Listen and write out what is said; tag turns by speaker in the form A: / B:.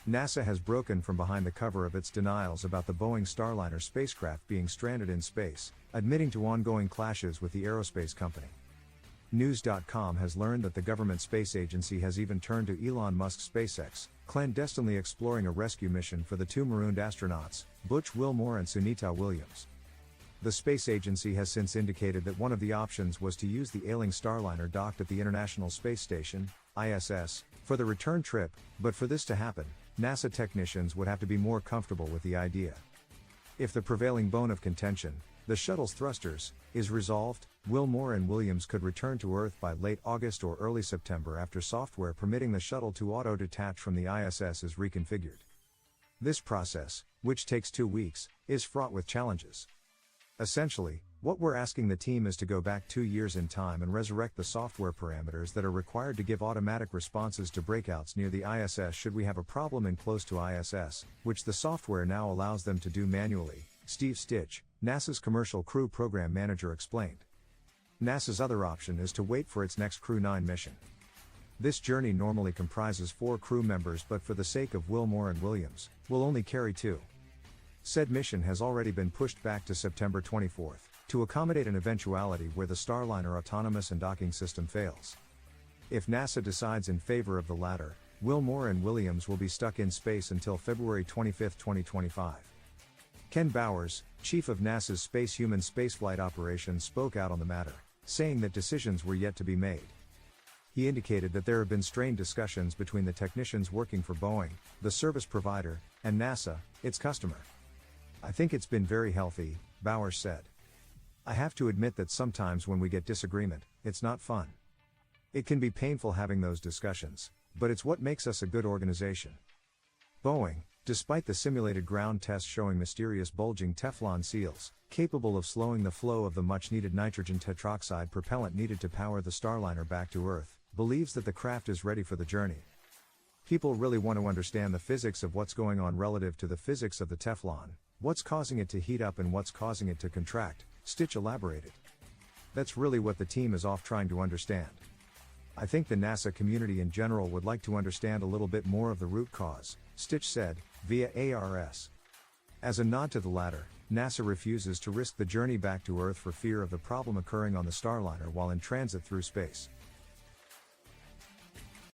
A: NASA has broken from behind the cover of its denials about the Boeing Starliner spacecraft being stranded in space, admitting to ongoing clashes with the aerospace company. News.com has learned that the government space agency has even turned to Elon Musk's SpaceX, clandestinely exploring a rescue mission for the two marooned astronauts, Butch Wilmore and Sunita Williams. The space agency has since indicated that one of the options was to use the ailing Starliner docked at the International Space Station, ISS, for the return trip, but for this to happen, NASA technicians would have to be more comfortable with the idea. If the prevailing bone of contention, the shuttle's thrusters, is resolved, Wilmore and Williams could return to Earth by late August or early September after software permitting the shuttle to auto-detach from the ISS is reconfigured. This process, which takes 2 weeks, is fraught with challenges. Essentially, what we're asking the team is to go back 2 years in time and resurrect the software parameters that are required to give automatic responses to breakouts near the ISS should we have a problem in close to ISS, which the software now allows them to do manually, Steve Stitch, NASA's Commercial Crew Program Manager explained. NASA's other option is to wait for its next Crew 9 mission. This journey normally comprises 4 crew members, but for the sake of Wilmore and Williams, will only carry 2. Said mission has already been pushed back to September 24, to accommodate an eventuality where the Starliner autonomous and docking system fails. If NASA decides in favor of the latter, Wilmore and Williams will be stuck in space until February 25, 2025. Ken Bowers, chief of NASA's Space Human Spaceflight Operations, spoke out on the matter, saying that decisions were yet to be made. He indicated that there have been strained discussions between the technicians working for Boeing, the service provider, and NASA, its customer. I think it's been very healthy, Bowers said. I have to admit that sometimes when we get disagreement, it's not fun. It can be painful having those discussions, but it's what makes us a good organization. Boeing, despite the simulated ground tests showing mysterious bulging Teflon seals, capable of slowing the flow of the much-needed nitrogen tetroxide propellant needed to power the Starliner back to Earth, believes that the craft is ready for the journey. People really want to understand the physics of what's going on relative to the physics of the Teflon, what's causing it to heat up and what's causing it to contract, Stitch elaborated. That's really what the team is off trying to understand. I think the NASA community in general would like to understand a little bit more of the root cause, Stitch said, via ARS. As a nod to the latter, NASA refuses to risk the journey back to Earth for fear of the problem occurring on the Starliner while in transit through space.